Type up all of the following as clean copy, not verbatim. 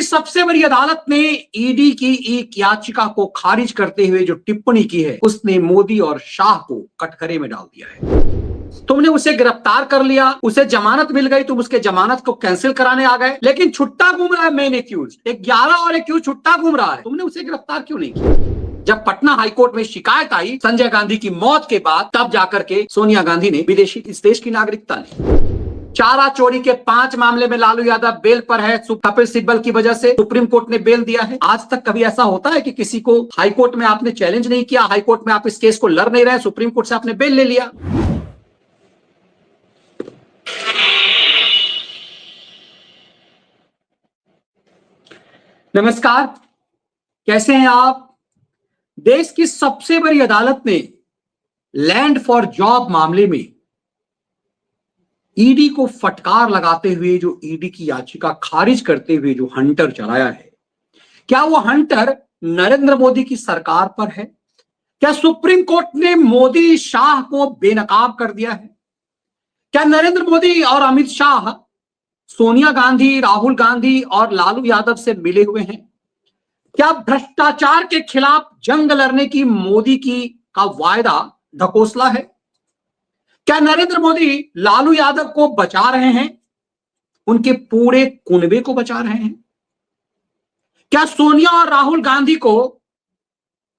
सबसे बड़ी अदालत ने ईडी की एक याचिका को खारिज करते हुए जो टिप्पणी की है, उसने मोदी और शाह को कटघरे में डाल दिया है। तुमने उसे गिरफ्तार कर लिया, उसे जमानत मिल गई, तुम उसके जमानत को कैंसिल कराने आ गए, लेकिन छुट्टा घूम रहा है मेन एक्यूज। 11 और एक्यूज छुट्टा घूम रहा है, तुमने उसे गिरफ्तार क्यों नहीं किया? जब पटना हाईकोर्ट में शिकायत आई संजय गांधी की मौत के बाद, तब जाकर के सोनिया गांधी ने विदेशी इस देश की नागरिकता ली। चारा चोरी के 5 मामले में लालू यादव बेल पर है, कपिल सिब्बल की वजह से सुप्रीम कोर्ट ने बेल दिया है। आज तक कभी ऐसा होता है कि किसी को हाईकोर्ट में आपने चैलेंज नहीं किया, हाईकोर्ट में आप इस केस को लड़ नहीं रहे, सुप्रीम कोर्ट से आपने बेल ले लिया। नमस्कार, कैसे हैं आप? देश की सबसे बड़ी अदालत ने लैंड फॉर जॉब मामले में ईडी को फटकार लगाते हुए जो ईडी की याचिका खारिज करते हुए जो हंटर चलाया है, क्या वो हंटर नरेंद्र मोदी की सरकार पर है? क्या सुप्रीम कोर्ट ने मोदी शाह को बेनकाब कर दिया है? क्या नरेंद्र मोदी और अमित शाह सोनिया गांधी, राहुल गांधी और लालू यादव से मिले हुए हैं? क्या भ्रष्टाचार के खिलाफ जंग लड़ने की मोदी का वायदा ढकोसला है? क्या नरेंद्र मोदी लालू यादव को बचा रहे हैं, उनके पूरे कुनबे को बचा रहे हैं? क्या सोनिया और राहुल गांधी को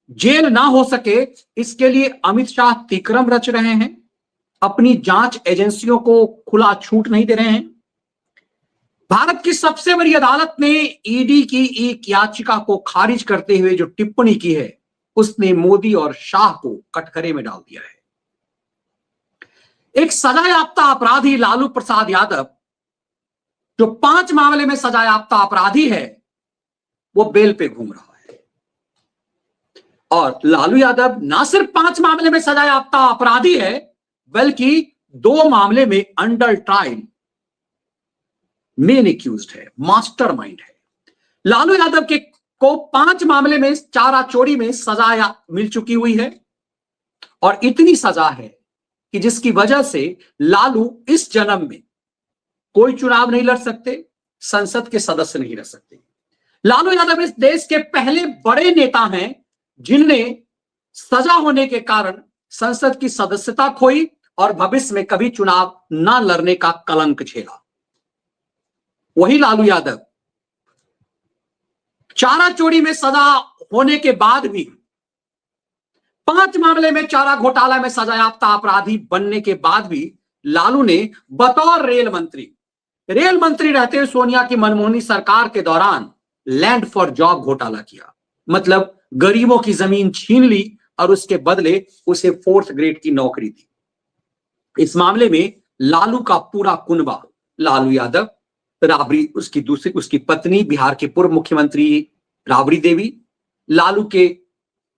जेल ना हो सके, इसके लिए अमित शाह तिक्रम रच रहे हैं, अपनी जांच एजेंसियों को खुला छूट नहीं दे रहे हैं? भारत की सबसे बड़ी अदालत ने ईडी की एक याचिका को खारिज करते हुए जो टिप्पणी की है, उसने मोदी और शाह को कटघरे में डाल दिया है। एक सजायाफ्ता अपराधी लालू प्रसाद यादव, जो 5 मामले में सजायाफ्ता अपराधी है, वो बेल पे घूम रहा है। और लालू यादव ना सिर्फ 5 मामले में सजायाफ्ता अपराधी है, बल्कि 2 मामले में अंडर ट्रायल मेन एक्यूज्ड है, मास्टरमाइंड है। लालू यादव को 5 मामले में चारा चोरी में सजा मिल चुकी हुई है, और इतनी सजा है कि जिसकी वजह से लालू इस जन्म में कोई चुनाव नहीं लड़ सकते, संसद के सदस्य नहीं रह सकते। लालू यादव इस देश के पहले बड़े नेता हैं जिनने सजा होने के कारण संसद की सदस्यता खोई और भविष्य में कभी चुनाव ना लड़ने का कलंक झेला। वही लालू यादव चारा चोरी में सजा होने के बाद भी, 5 मामले में चारा घोटाला में सजायाफ्ता अपराधी बनने के बाद भी, लालू ने बतौर रेल मंत्री रहते हुए सोनिया की मनमोहनी सरकार के दौरान लैंड फॉर जॉब घोटाला किया। मतलब गरीबों की जमीन छीन ली और उसके बदले उसे 4th ग्रेड की नौकरी दी। इस मामले में लालू का पूरा कुनबा, लालू यादव, राबड़ी उसकी पत्नी बिहार के पूर्व मुख्यमंत्री राबड़ी देवी, लालू के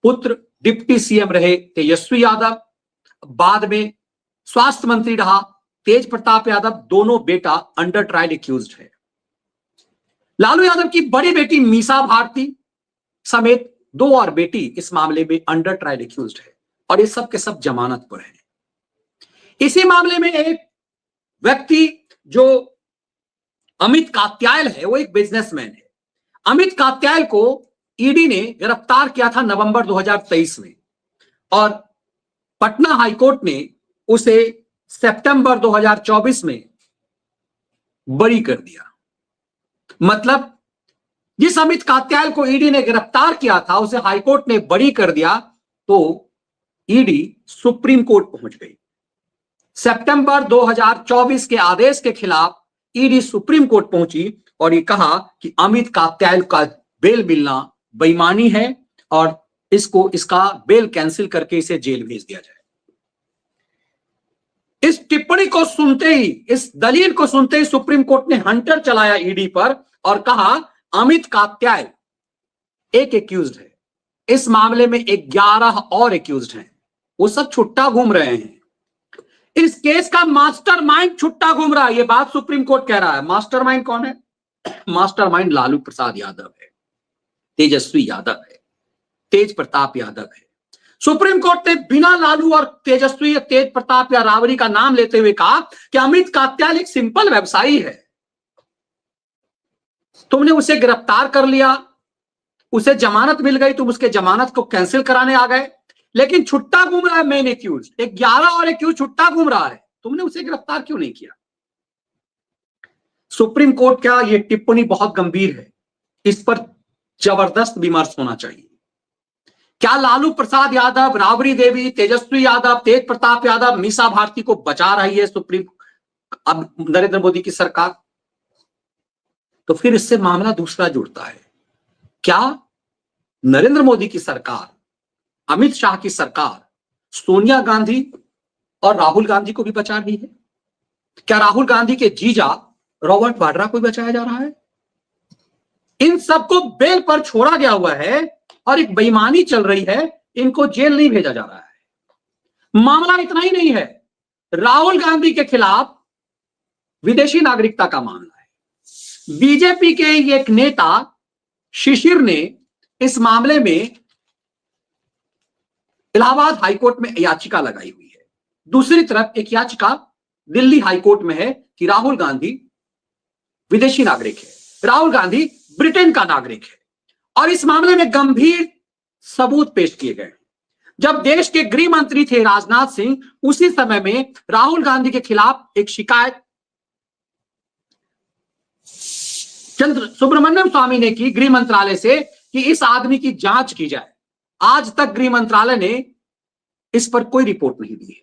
पुत्र डिप्टी सीएम रहे तेजस्वी यादव, बाद में स्वास्थ्य मंत्री रहा तेज प्रताप यादव, दोनों बेटा अंडर ट्रायल एक्यूज्ड है। लालू यादव की बड़ी बेटी मीसा भारती समेत 2 और बेटी इस मामले में अंडर ट्रायल एक्यूज्ड है, और ये सब के सब जमानत पर है। इसी मामले में एक व्यक्ति जो अमित कात्याल है, वो एक बिजनेसमैन है। अमित कात्याल को ईडी ने गिरफ्तार किया था नवंबर 2023 में, और पटना हाईकोर्ट ने उसे सितंबर 2024 में बरी कर दिया। मतलब जिस अमित कात्याल को ईडी ने गिरफ्तार किया था, उसे हाईकोर्ट ने बरी कर दिया, तो ईडी सुप्रीम कोर्ट पहुंच गई। सितंबर 2024 के आदेश के खिलाफ ईडी सुप्रीम कोर्ट पहुंची और ये कहा कि अमित कात्याल का बेल मिलना बेईमानी है और इसका बेल कैंसिल करके इसे जेल भेज दिया जाए। इस टिप्पणी को सुनते ही, इस दलील को सुनते ही सुप्रीम कोर्ट ने हंटर चलाया ईडी पर और कहा अमित कात्याल एक एक्यूज्ड है, इस मामले में 11 और एक्यूज्ड हैं, वो सब छुट्टा घूम रहे हैं। इस केस का मास्टरमाइंड छुट्टा घूम रहा है, ये बात सुप्रीम कोर्ट कह रहा है। मास्टरमाइंड कौन है? मास्टरमाइंड लालू प्रसाद यादव है, तेजस्वी यादव है, तेज प्रताप यादव है। सुप्रीम कोर्ट ने बिना लालू और तेजस्वी या तेज प्रताप या राबड़ी का नाम लेते हुए कहा कि अमित कात्याल एक सिंपल व्यवसायी है, तुमने उसे गिरफ्तार कर लिया, उसे जमानत मिल गई, तुम उसके जमानत को कैंसिल कराने आ गए, लेकिन छुट्टा घूम रहा है मेन एक्यूज, 11 और एक्यूज छुट्टा घूम रहा है, तुमने उसे गिरफ्तार क्यों नहीं किया? सुप्रीम कोर्ट का यह टिप्पणी बहुत गंभीर है, इस पर जबरदस्त विमर्श होना चाहिए। क्या लालू प्रसाद यादव, राबड़ी देवी, तेजस्वी यादव, तेज प्रताप यादव, मीसा भारती को बचा रही है सुप्रीम अब नरेंद्र मोदी की सरकार? तो फिर इससे मामला दूसरा जुड़ता है, क्या नरेंद्र मोदी की सरकार, अमित शाह की सरकार सोनिया गांधी और राहुल गांधी को भी बचा रही है? क्या राहुल गांधी के जीजा रॉबर्ट वाड्रा को भी बचाया जा रहा है? इन सबको बेल पर छोड़ा गया हुआ है और एक बेईमानी चल रही है, इनको जेल नहीं भेजा जा रहा है। मामला इतना ही नहीं है, राहुल गांधी के खिलाफ विदेशी नागरिकता का मामला है। बीजेपी के एक नेता शिशिर ने इस मामले में इलाहाबाद हाईकोर्ट में याचिका लगाई हुई है। दूसरी तरफ एक याचिका दिल्ली हाईकोर्ट में है कि राहुल गांधी विदेशी नागरिक है, राहुल गांधी ब्रिटेन का नागरिक है, और इस मामले में गंभीर सबूत पेश किए गए। जब देश के गृह मंत्री थे राजनाथ सिंह, उसी समय में राहुल गांधी के खिलाफ एक शिकायत चंद्र सुब्रमण्यम स्वामी ने की गृह मंत्रालय से कि इस आदमी की जांच की जाए। आज तक गृह मंत्रालय ने इस पर कोई रिपोर्ट नहीं दी है।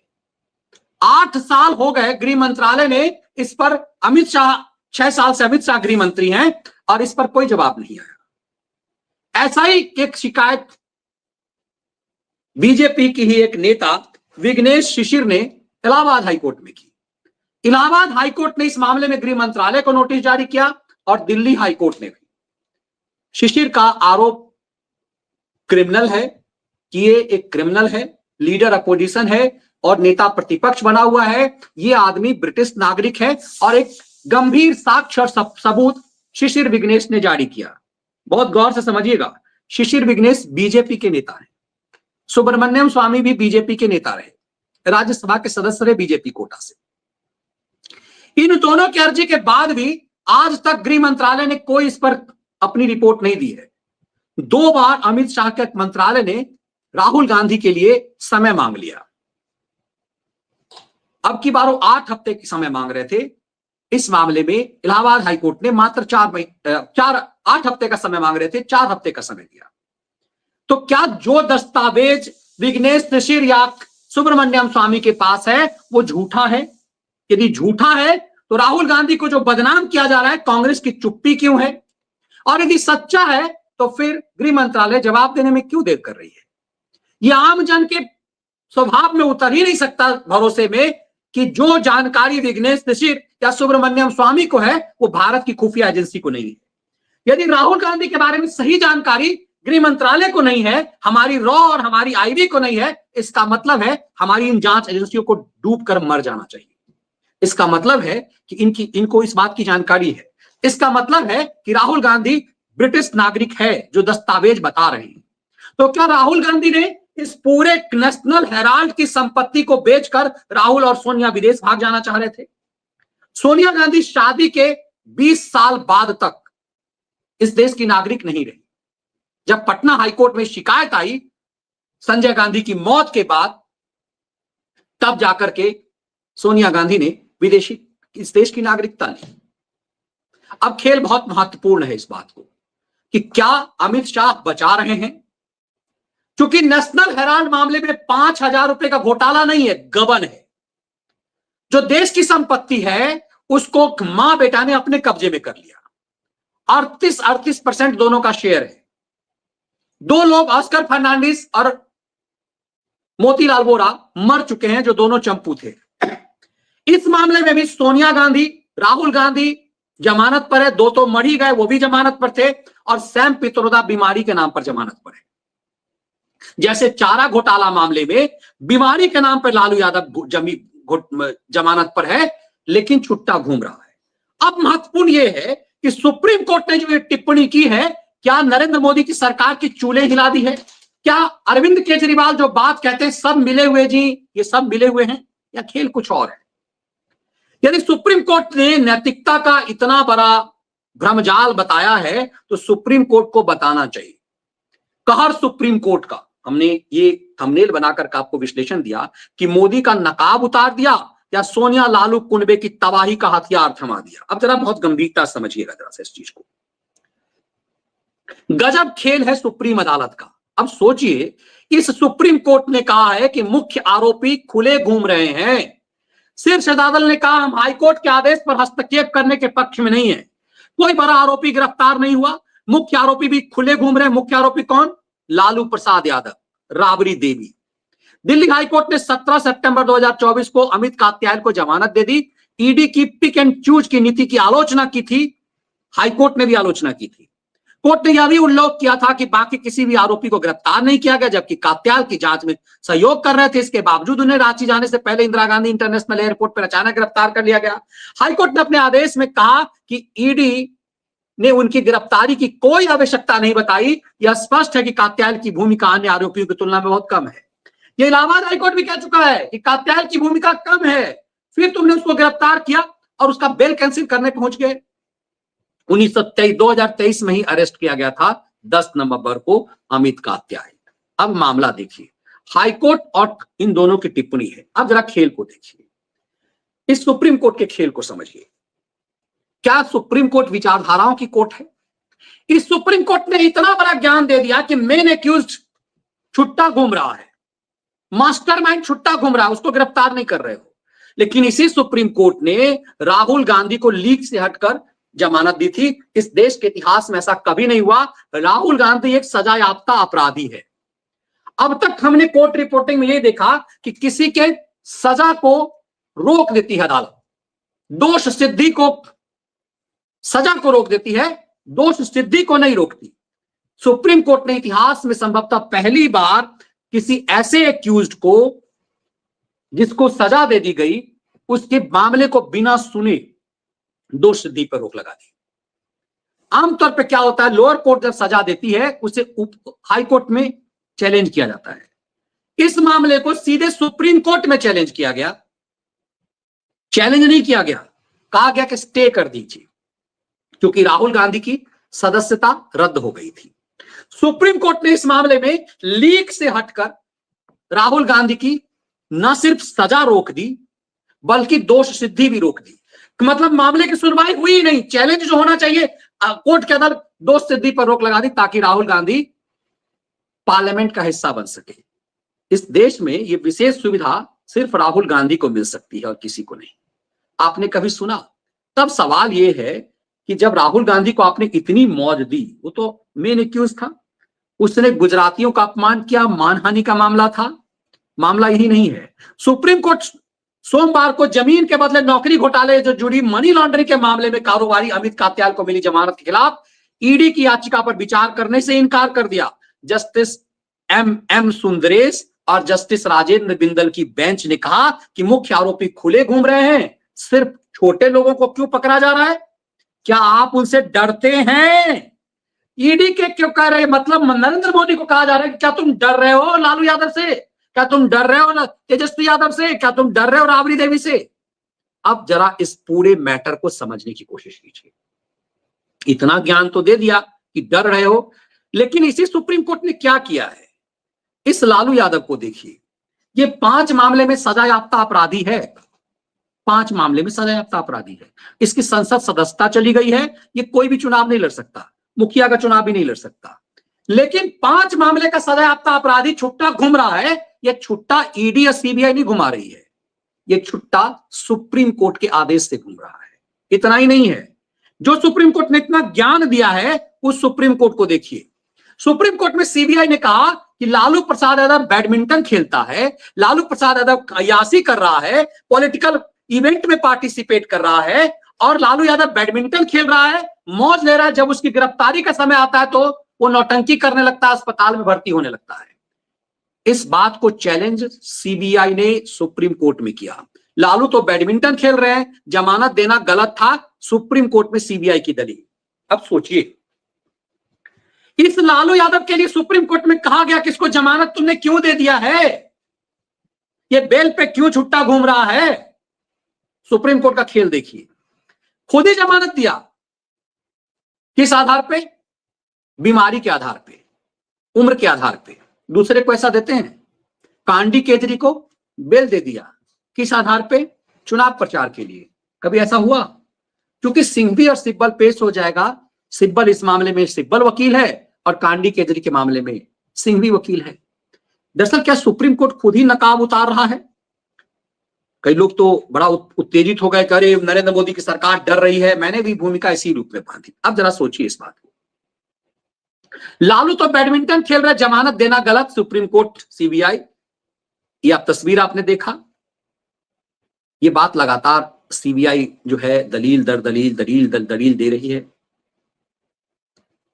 8 साल हो गए गृह मंत्रालय ने इस पर, अमित शाह 6 साल से अमित शाह गृह मंत्री हैं और इस पर कोई जवाब नहीं आया। ऐसा ही एक शिकायत बीजेपी की ही एक नेता विघ्नेश शिशिर ने इलाहाबाद हाईकोर्ट में की। इलाहाबाद हाईकोर्ट ने इस मामले में गृह मंत्रालय को नोटिस जारी किया और दिल्ली हाईकोर्ट ने भी। शिशिर का आरोप क्रिमिनल है कि ये एक क्रिमिनल है, लीडर अपोजिशन है और नेता प्रतिपक्ष बना हुआ है। ये आदमी ब्रिटिश नागरिक है और एक गंभीर साक्ष्य और सबूत शिशिर विघ्नेश ने जारी किया। बहुत गौर से समझिएगा, शिशिर विघ्नेश बीजेपी के नेता हैं, सुब्रमण्यम स्वामी भी बीजेपी के नेता रहे, राज्यसभा के सदस्य रहे बीजेपी कोटा से। इन दोनों की अर्जी के बाद भी आज तक गृह मंत्रालय ने कोई इस पर अपनी रिपोर्ट नहीं दी है। 2 बार अमित शाह के मंत्रालय ने राहुल गांधी के लिए समय मांग लिया। अब की बार 8 हफ्ते की समय मांग रहे थे। इस मामले में इलाहाबाद हाईकोर्ट ने मात्र 8 हफ्ते का समय मांग रहे थे, 4 हफ्ते का समय दिया। तो क्या जो दस्तावेज विघ्नेश शिशिर या सुब्रमण्यम स्वामी के पास है वो झूठा है? यदि झूठा है तो राहुल गांधी को जो बदनाम किया जा रहा है, कांग्रेस की चुप्पी क्यों है? और यदि सच्चा है तो फिर गृह मंत्रालय जवाब देने में क्यों देर कर रही है? यह आम जन के स्वभाव में उतर ही नहीं सकता भरोसे में कि जो जानकारी विघ्नेश शिशिर या सुब्रमण्यम स्वामी को है वो भारत की खुफिया एजेंसी को नहीं है। यदि राहुल गांधी के बारे में सही जानकारी गृह मंत्रालय को नहीं है, हमारी रॉ और हमारी आईबी को नहीं है, इसका मतलब है हमारी इन जांच एजेंसियों को डूबकर मर जाना चाहिए। इसका मतलब है कि इनको इस बात की जानकारी है। इसका मतलब है कि राहुल गांधी ब्रिटिश नागरिक है जो दस्तावेज बता रहे हैं। तो क्या राहुल गांधी ने इस पूरे नेशनल हेराल्ड की संपत्ति को बेचकर राहुल और सोनिया विदेश भाग जाना चाह रहे थे? सोनिया गांधी शादी के 20 साल बाद तक इस देश की नागरिक नहीं रही। जब पटना हाईकोर्ट में शिकायत आई संजय गांधी की मौत के बाद, तब जाकर के सोनिया गांधी ने विदेशी इस देश की नागरिकता ली। अब खेल बहुत महत्वपूर्ण है इस बात को कि क्या अमित शाह बचा रहे हैं? क्योंकि नेशनल हेराल्ड मामले में 5,000 रुपए का घोटाला नहीं है, गबन है। जो देश की संपत्ति है उसको मां बेटा ने अपने कब्जे में कर लिया। 38% दोनों का शेयर है। 2 लोग ऑस्कर फर्नांडिस और मोतीलाल वोरा मर चुके हैं जो दोनों चंपू थे। इस मामले में भी सोनिया गांधी, राहुल गांधी जमानत पर है, 2 तो मर ही गए, वो भी जमानत पर थे, और सैम पित्रोदा बीमारी के नाम पर जमानत पर है। जैसे चारा घोटाला मामले में बीमारी के नाम पर लालू यादव जमानत पर है लेकिन छुट्टा घूम रहा है। अब महत्वपूर्ण यह है कि सुप्रीम कोर्ट ने जो ये टिप्पणी की है, क्या नरेंद्र मोदी की सरकार की चूल्हे हिला दी है? क्या अरविंद केजरीवाल जो बात कहते हैं सब मिले हुए जी, ये सब मिले हुए हैं, या खेल कुछ और है? यदि सुप्रीम कोर्ट ने नैतिकता का इतना बड़ा भ्रमजाल बताया है तो सुप्रीम कोर्ट को बताना चाहिए। कहर सुप्रीम कोर्ट का। हमने ये थंबनेल बनाकर आपको विश्लेषण दिया कि मोदी का नकाब उतार दिया या सोनिया लालू कुनबे की तबाही का हथियार थमा दिया। अब जरा बहुत गंभीरता समझिएगा जरा से इस चीज को। गजब खेल है सुप्रीम अदालत का। अब सोचिए, इस सुप्रीम कोर्ट ने कहा है कि मुख्य आरोपी खुले घूम रहे हैं। शीर्ष अदालत ने कहा हम हाईकोर्ट के आदेश पर हस्तक्षेप करने के पक्ष में नहीं है। कोई बड़ा आरोपी गिरफ्तार नहीं हुआ, मुख्य आरोपी भी खुले घूम रहे हैं। मुख्य आरोपी कौन? लालू प्रसाद यादव, राबड़ी देवी। दिल्ली हाईकोर्ट ने 17 सितंबर 2024 को अमित कात्यायन को जमानत दे दी। ईडी की पिक एंड चूज की नीति की आलोचना की थी, हाईकोर्ट ने भी आलोचना की थी। कोर्ट ने यह भी उल्लेख किया था कि बाकी किसी भी आरोपी को गिरफ्तार नहीं किया गया, जबकि कात्याल की जांच में सहयोग कर रहे थे। इसके बावजूद उन्हें रांची जाने से पहले इंदिरा गांधी इंटरनेशनल एयरपोर्ट पर अचानक गिरफ्तार कर लिया गया। हाईकोर्ट ने अपने आदेश में कहा कि ईडी ने उनकी गिरफ्तारी की कोई आवश्यकता नहीं बताई। यह स्पष्ट है कि कात्याल की भूमिका अन्य आरोपियों की तुलना में बहुत कम है। ये इलाहाबाद हाईकोर्ट भी कह चुका है कि कात्याल की भूमिका कम है, फिर तुमने उसको गिरफ्तार किया और उसका बेल कैंसिल करने पहुंच गए। 2023 में ही अरेस्ट किया गया था 10 नवंबर को अमित कात्यायन। अब मामला देखिए, हाईकोर्ट और इन दोनों की टिप्पणी है। अब जरा खेल को देखिए, इस सुप्रीम कोर्ट के खेल को समझिए। क्या सुप्रीम कोर्ट विचारधाराओं की कोर्ट है? इस सुप्रीम कोर्ट ने इतना बड़ा ज्ञान दे दिया कि मेन एक्यूज्ड छुट्टा घूम रहा है, मास्टरमाइंड छुट्टा घूम रहा है, उसको गिरफ्तार नहीं कर रहे हो। लेकिन इसी सुप्रीम कोर्ट ने राहुल गांधी को लीक से हटकर जमानत दी थी। इस देश के इतिहास में ऐसा कभी नहीं हुआ। राहुल गांधी एक सजा याफ्ता अपराधी है। अब तक हमने कोर्ट रिपोर्टिंग में यह देखा कि किसी के सजा को रोक देती है अदालत, दोष सिद्धि को, सजा को रोक देती है, दोष सिद्धि को नहीं रोकती। सुप्रीम कोर्ट ने इतिहास में संभवतः पहली बार किसी ऐसे एक्यूज्ड को जिसको सजा दे दी गई, उसके मामले को बिना सुने दोष सिद्धि पर रोक लगा दी। आमतौर पर क्या होता है, लोअर कोर्ट जब सजा देती है उसे हाई कोर्ट में चैलेंज किया जाता है। इस मामले को सीधे सुप्रीम कोर्ट में चैलेंज किया गया। चैलेंज नहीं किया गया, कहा गया कि स्टे कर दीजिए, क्योंकि राहुल गांधी की सदस्यता रद्द हो गई थी। सुप्रीम कोर्ट ने इस मामले में लीक से हटकर राहुल गांधी की न सिर्फ सजा रोक दी बल्कि दोष सिद्धि भी रोक दी। मतलब मामले की सुनवाई हुई नहीं, चैलेंज जो होना चाहिए कोर्ट के अंदर दोष सिद्धि पर रोक लगा दी ताकि राहुल गांधी पार्लियामेंट का हिस्सा बन सके। इस देश में यह विशेष सुविधा सिर्फ राहुल गांधी को मिल सकती है और किसी को नहीं। आपने कभी सुना? तब सवाल यह है कि जब राहुल गांधी को आपने इतनी मौज दी, वो तो मेन एक्यूज था, उसने गुजरातियों का अपमान किया, मानहानि का मामला था। मामला यही नहीं है। सुप्रीम कोर्ट सोमवार को जमीन के बदले नौकरी घोटाले जो जुड़ी मनी लॉन्ड्रिंग के मामले में कारोबारी अमित कात्याल को मिली जमानत के खिलाफ ईडी की याचिका पर विचार करने से इनकार कर दिया। जस्टिस एम सुंदरेश और जस्टिस राजेंद्र बिंदल की बेंच ने कहा कि मुख्य आरोपी खुले घूम रहे हैं, सिर्फ छोटे लोगों को क्यों पकड़ा जा रहा है? क्या आप उनसे डरते हैं? ईडी के क्यों कह रहे? मतलब नरेंद्र मोदी को कहा जा रहा है कि क्या तुम डर रहे हो लालू यादव से? क्या तुम डर रहे हो तेजस्वी यादव से? क्या तुम डर रहे हो राबड़ी देवी से? अब जरा इस पूरे मैटर को समझने की कोशिश कीजिए। इतना ज्ञान तो दे दिया कि डर रहे हो, लेकिन इसी सुप्रीम कोर्ट ने क्या किया है? इस लालू यादव को देखिए, ये 5 मामले में सजायाफ्ता अपराधी है। 5 मामले में सजायाफ्ता अपराधी है। इसकी संसद सदस्यता चली गई है, ये कोई भी चुनाव नहीं लड़ सकता, मुखिया का चुनाव भी नहीं लड़ सकता। लेकिन 5 मामले का सजायाफ्ता अपराधी छुट्टा घूम रहा है। यह छुट्टा ईडी या सीबीआई नहीं घुमा रही है, यह छुट्टा सुप्रीम कोर्ट के आदेश से घूम रहा है। इतना ही नहीं है, जो सुप्रीम कोर्ट ने इतना ज्ञान दिया है उस सुप्रीम कोर्ट को देखिए। सुप्रीम कोर्ट में सीबीआई ने कहा कि लालू प्रसाद यादव बैडमिंटन खेलता है, लालू प्रसाद यादव अयासी कर रहा है, पॉलिटिकल इवेंट में पार्टिसिपेट कर रहा है और लालू यादव बैडमिंटन खेल रहा है, मौज ले रहा है। जब उसकी गिरफ्तारी का समय आता है तो वो नौटंकी करने लगता है, अस्पताल में भर्ती होने लगता है। इस बात को चैलेंज सीबीआई ने सुप्रीम कोर्ट में किया। लालू तो बैडमिंटन खेल रहे हैं, जमानत देना गलत था, सुप्रीम कोर्ट में सीबीआई की दलील। अब सोचिए, इस लालू यादव के लिए सुप्रीम कोर्ट में कहा गया कि इसको जमानत तुमने क्यों दे दिया है, ये बेल पे क्यों छुट्टा घूम रहा है? सुप्रीम कोर्ट का खेल देखिए, खुद ही जमानत दिया। किस आधार पे? बीमारी के आधार पे, उम्र के आधार पे दूसरे को ऐसा देते हैं। कांडी केजरी को बेल दे दिया, किस आधार पे? चुनाव प्रचार के लिए। कभी ऐसा हुआ? क्योंकि सिंघवी और सिब्बल पेश हो जाएगा। सिब्बल इस मामले में सिब्बल वकील है और कांडी केजरी के मामले में सिंघवी वकील है। दरअसल क्या सुप्रीम कोर्ट खुद ही नकाब उतार रहा है? कई लोग तो बड़ा उत्तेजित हो गए, कह रहे नरेंद्र मोदी की सरकार डर रही है। मैंने भी भूमिका इसी रूप में बांधी। अब जरा सोचिए इस बात को। लालू तो बैडमिंटन खेल रहे, जमानत देना गलत, सुप्रीम कोर्ट सीबीआई। ये आप तस्वीर आपने देखा, ये बात लगातार सीबीआई जो है दलील दर दलील दलील दर दलील दे रही है।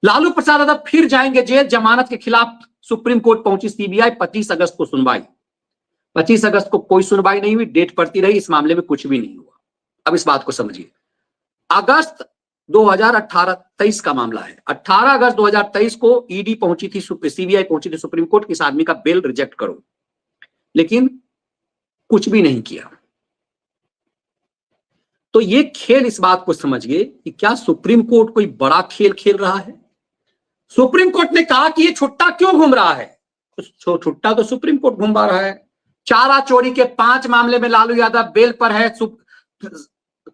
लालू प्रसाद यादव फिर जाएंगे जेल, जमानत के खिलाफ सुप्रीम कोर्ट पहुंची सीबीआई। 25 अगस्त को सुनवाई। 25 अगस्त को कोई सुनवाई नहीं हुई, डेट पड़ती रही, इस मामले में कुछ भी नहीं हुआ। अब इस बात को समझिए। अगस्त 2018-23 का मामला है। 18 अगस्त 2023 को ईडी पहुंची थी, सीबीआई पहुंची थी सुप्रीम कोर्ट, किस आदमी का बेल रिजेक्ट करो, लेकिन कुछ भी नहीं किया। तो ये खेल, इस बात को समझिए कि क्या सुप्रीम कोर्ट कोई बड़ा खेल खेल रहा है? सुप्रीम कोर्ट ने कहा कि ये छुट्टा क्यों घूम रहा है? छुट्टा तो सुप्रीम कोर्ट घुमा रहा है। चारा चोरी के 5 मामले में लालू यादव बेल पर है।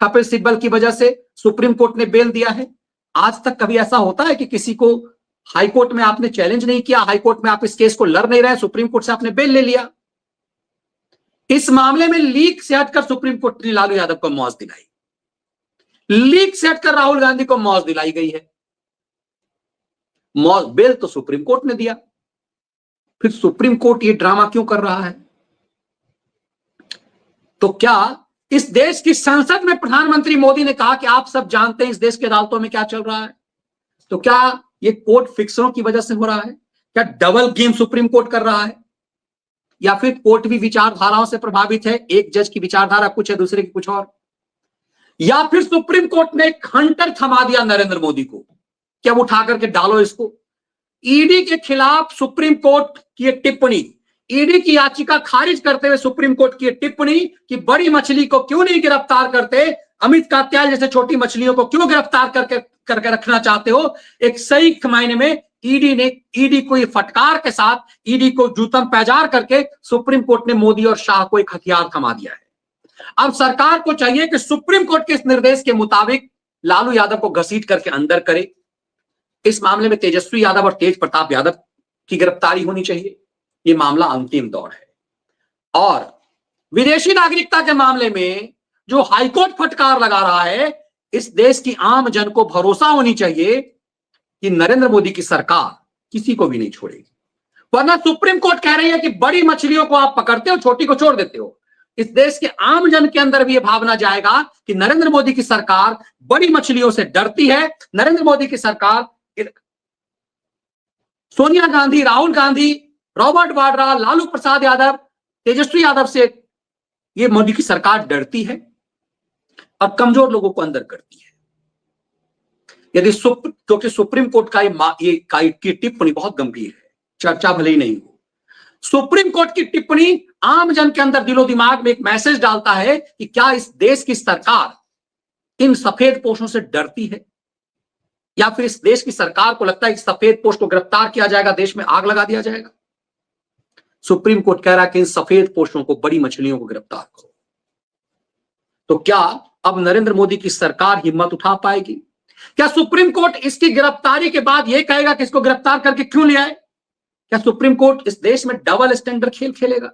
कपिल सिब्बल की वजह से सुप्रीम कोर्ट ने बेल दिया है। आज तक कभी ऐसा होता है कि किसी को हाईकोर्ट में आपने चैलेंज नहीं किया, हाईकोर्ट में आप इस केस को लड़ नहीं रहे, सुप्रीम कोर्ट से आपने बेल ले लिया। इस मामले में लीक से हटकर सुप्रीम कोर्ट ने लालू यादव को मौत दिलाई। लीक से हटकर राहुल गांधी को मौत दिलाई गई है। मौत बेल तो सुप्रीम कोर्ट ने दिया, फिर सुप्रीम कोर्ट ये ड्रामा क्यों कर रहा है? तो क्या इस देश की संसद में प्रधानमंत्री मोदी ने कहा कि आप सब जानते हैं इस देश की अदालतों में क्या चल रहा है? तो क्या ये कोर्ट फिक्सरों की वजह से हो रहा है? क्या डबल गेम सुप्रीम कोर्ट कर रहा है? या फिर कोर्ट भी विचारधाराओं से प्रभावित है, एक जज की विचारधारा कुछ है, दूसरे की कुछ और? या फिर सुप्रीम कोर्ट ने एक हंटर थमा दिया नरेंद्र मोदी को कि अब उठा करके डालो इसको? ईडी के खिलाफ सुप्रीम कोर्ट की टिप्पणी, ईडी की याचिका खारिज करते हुए सुप्रीम कोर्ट की टिप्पणी कि बड़ी मछली को क्यों नहीं गिरफ्तार करते, अमित कात्याल जैसे छोटी मछलियों को क्यों गिरफ्तार करके रखना चाहते हो? एक सही मायने में ईडी को फटकार के साथ, ईडी को जूतम पैजार करके सुप्रीम कोर्ट ने मोदी और शाह को एक हथियार थमा दिया है। अब सरकार को चाहिए कि सुप्रीम कोर्ट के इस निर्देश के मुताबिक लालू यादव को घसीट करके अंदर करे। इस मामले में तेजस्वी यादव और तेज प्रताप यादव की गिरफ्तारी होनी चाहिए। यह मामला अंतिम दौर है। और विदेशी नागरिकता के मामले में जो हाईकोर्ट फटकार लगा रहा है, इस देश की आम जन को भरोसा होनी चाहिए कि नरेंद्र मोदी की सरकार किसी को भी नहीं छोड़ेगी। वरना सुप्रीम कोर्ट कह रही है कि बड़ी मछलियों को आप पकड़ते हो, छोटी को छोड़ देते हो। इस देश के आम जन के अंदर भी यह भावना जाएगा कि नरेंद्र मोदी की सरकार बड़ी मछलियों से डरती है। नरेंद्र मोदी की सरकार सोनिया गांधी, राहुल गांधी, रॉबर्ट वाड्रा, लालू प्रसाद यादव, तेजस्वी यादव से ये मोदी की सरकार डरती है और कमजोर लोगों को अंदर करती है। यदि क्योंकि सुप्रीम कोर्ट का ये टिप्पणी बहुत गंभीर है, चर्चा भले ही नहीं हो। सुप्रीम कोर्ट की टिप्पणी आम जन के अंदर दिलो दिमाग में एक मैसेज डालता है कि क्या इस देश की सरकार इन सफेद पोशों से डरती है, या फिर इस देश की सरकार को लगता है कि सफेद पोश को गिरफ्तार किया जाएगा, देश में आग लगा दिया जाएगा। सुप्रीम कोर्ट कह रहा है कि इन सफेद पोशों को, बड़ी मछलियों को गिरफ्तार करो। तो क्या अब नरेंद्र मोदी की सरकार हिम्मत उठा पाएगी? क्या सुप्रीम कोर्ट इसकी गिरफ्तारी के बाद यह कहेगा कि इसको गिरफ्तार करके क्यों ले आए? क्या सुप्रीम कोर्ट इस देश में डबल स्टैंडर्ड खेल खेलेगा,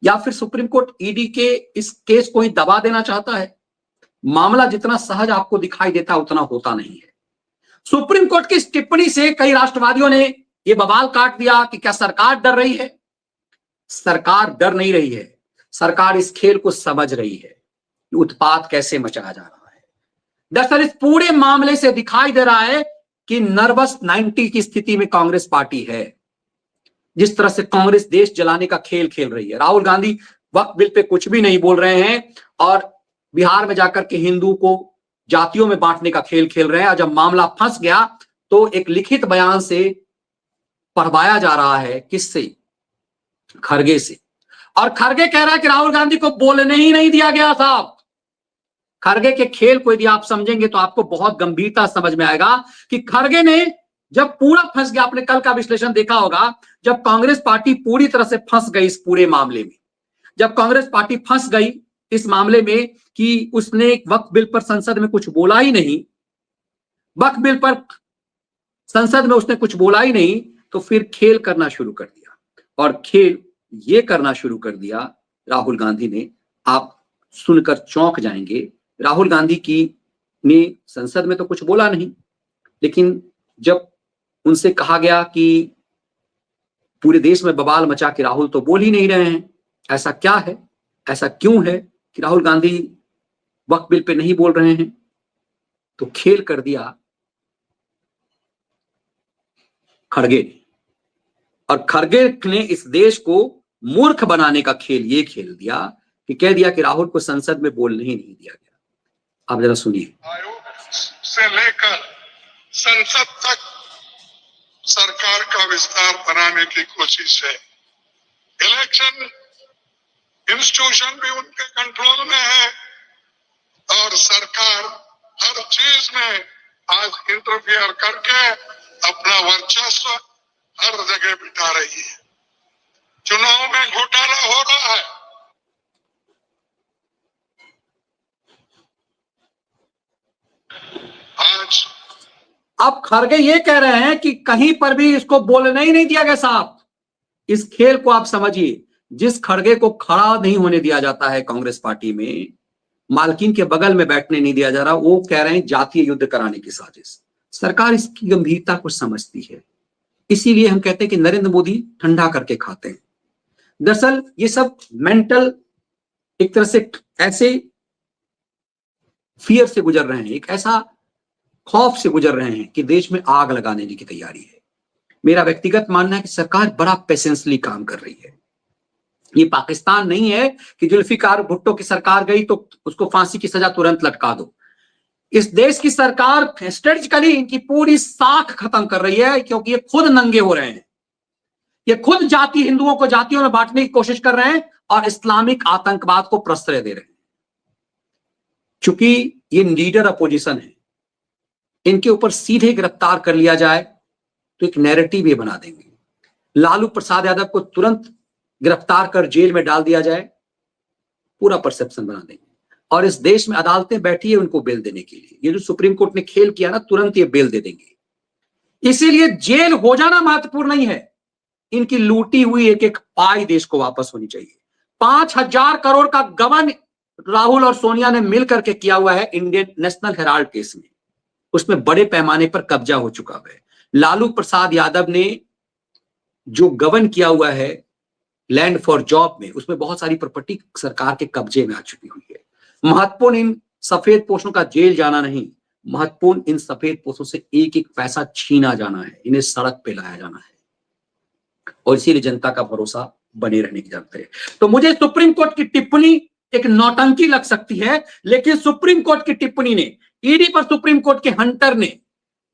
या फिर सुप्रीम कोर्ट ईडी के इस केस को ही दबा देना चाहता है? मामला जितना सहज आपको दिखाई देता है उतना होता नहीं है। सुप्रीम कोर्ट की इस टिप्पणी से कई राष्ट्रवादियों ने यह बवाल काट दिया कि क्या सरकार डर रही है? सरकार डर नहीं रही है, सरकार इस खेल को समझ रही है कि उत्पात कैसे मचाया जा रहा है। दरअसल इस पूरे मामले से दिखाई दे रहा है कि नर्वस 90 की स्थिति में कांग्रेस पार्टी है। जिस तरह से कांग्रेस देश जलाने का खेल खेल रही है। राहुल गांधी वक्फ बिल पे कुछ भी नहीं बोल रहे हैं और बिहार में जाकर के हिंदू को जातियों में बांटने का खेल खेल रहे हैं। और जब मामला फंस गया तो एक लिखित बयान से पढ़वाया जा रहा है। किससे? खरगे से। और खरगे कह रहा है कि राहुल गांधी को बोलने ही नहीं दिया गया साहब। खरगे के खेल को यदि आप समझेंगे तो आपको बहुत गंभीरता समझ में आएगा कि खरगे ने जब पूरा फंस गया, आपने कल का विश्लेषण देखा होगा, जब कांग्रेस पार्टी पूरी तरह से फंस गई इस पूरे मामले में, जब कांग्रेस पार्टी फंस गई इस मामले में कि उसने वक्फ बिल पर संसद में कुछ बोला ही नहीं, वक्फ बिल पर संसद में उसने कुछ बोला ही नहीं, तो फिर खेल करना शुरू कर दिया। और खेल ये करना शुरू कर दिया राहुल गांधी ने, आप सुनकर चौंक जाएंगे। राहुल गांधी की ने संसद में तो कुछ बोला नहीं, लेकिन जब उनसे कहा गया कि पूरे देश में बवाल मचा के राहुल तो बोल ही नहीं रहे हैं, ऐसा क्या है, ऐसा क्यों है कि राहुल गांधी वक्फ बिल पे नहीं बोल रहे हैं, तो खेल कर दिया खड़गे ने। और खड़गे ने इस देश को मूर्ख बनाने का खेल ये खेल दिया कि कह दिया कि राहुल को संसद में बोलने ही नहीं दिया गया। आप जरा सुनिए। आयोग से लेकर संसद तक सरकार का विस्तार बनाने की कोशिश है। इलेक्शन इंस्टीट्यूशन भी उनके कंट्रोल में है और सरकार हर चीज में आज इंटरफियर करके अपना वर्चस्व हर जगह बिठा रही है। चुनाव में घोटाला हो रहा है। आज अब खड़गे ये कह रहे हैं कि कहीं पर भी इसको बोलने ही नहीं दिया गया साहब। इस खेल को आप समझिए, जिस खड़गे को खड़ा नहीं होने दिया जाता है कांग्रेस पार्टी में, मालकिन के बगल में बैठने नहीं दिया जा रहा, वो कह रहे हैं जातीय युद्ध कराने की साजिश। सरकार इसकी गंभीरता को समझती है, इसीलिए हम कहते हैं कि नरेंद्र मोदी ठंडा करके खाते हैं। दरअसल ये सब मेंटल एक तरह से ऐसे फियर से गुजर रहे हैं, एक ऐसा खौफ से गुजर रहे हैं कि देश में आग लगाने की तैयारी है। मेरा व्यक्तिगत मानना है कि सरकार बड़ा पेशेंसली काम कर रही है। ये पाकिस्तान नहीं है कि जुल्फिकार भुट्टो की सरकार गई तो उसको फांसी की सजा तुरंत लटका दो। इस देश की सरकार स्ट्रेटेजिकली इनकी पूरी साख खत्म कर रही है, क्योंकि ये खुद नंगे हो रहे हैं, ये खुद जाति हिंदुओं को जातियों में बांटने की कोशिश कर रहे हैं और इस्लामिक आतंकवाद को प्रश्रय दे रहे हैं। चूंकि ये लीडर अपोजिशन है, इनके ऊपर सीधे गिरफ्तार कर लिया जाए तो एक नैरेटिव ये बना देंगे। लालू प्रसाद यादव को तुरंत गिरफ्तार कर जेल में डाल दिया जाए, पूरा परसेप्शन बना देंगे। और इस देश में अदालतें बैठी है उनको बेल देने के लिए। ये जो सुप्रीम कोर्ट ने खेल किया ना, तुरंत ये बेल दे देंगे। इसीलिए जेल हो जाना महत्वपूर्ण नहीं है, इनकी लूटी हुई एक एक पाई देश को वापस होनी चाहिए। 5,000 करोड़ का गबन राहुल और सोनिया ने मिलकर के किया हुआ है इंडियन नेशनल हेराल्ड केस में, उसमें बड़े पैमाने पर कब्जा हो चुका है। लालू प्रसाद यादव ने जो गबन किया हुआ है लैंड फॉर जॉब में, उसमें बहुत सारी प्रॉपर्टी सरकार के कब्जे में आ चुकी हुई है। महत्वपूर्ण इन सफेद पोशों का जेल जाना नहीं, महत्वपूर्ण इन सफेद पोशों से एक एक पैसा छीना जाना है, इन्हें सड़क पे लाया जाना है। और इसीलिए जनता का भरोसा बने रहने की जरूरत है। तो मुझे सुप्रीम कोर्ट की टिप्पणी एक नौटंकी लग सकती है, लेकिन सुप्रीम कोर्ट की टिप्पणी ने, ईडी पर सुप्रीम कोर्ट के हंटर ने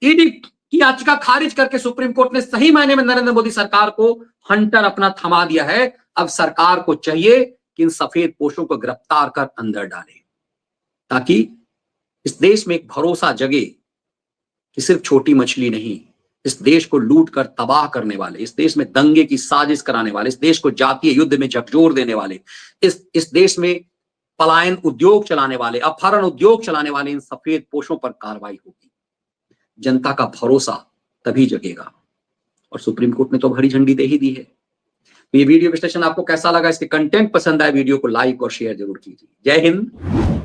ईडी की याचिका खारिज करके सुप्रीम कोर्ट ने सही मायने में नरेंद्र मोदी सरकार को हंटर अपना थमा दिया है। अब सरकार को चाहिए कि इन सफेद पोशों को गिरफ्तार कर अंदर डाले, ताकि इस देश में एक भरोसा जगे कि सिर्फ छोटी मछली नहीं, इस देश को लूट कर तबाह करने वाले, इस देश में दंगे की साजिश कराने वाले, इस देश को जातीय युद्ध में झकझोर देने वाले, इस देश में पलायन उद्योग चलाने वाले, अपहरण उद्योग चलाने वाले इन सफेद पोशों पर कार्रवाई होगी। जनता का भरोसा तभी जगेगा। और सुप्रीम कोर्ट ने तो हरी झंडी दे ही दी है। ये वीडियो विश्लेषण आपको कैसा लगा? इसके कंटेंट पसंद आए वीडियो को लाइक और शेयर जरूर कीजिए। जय हिंद।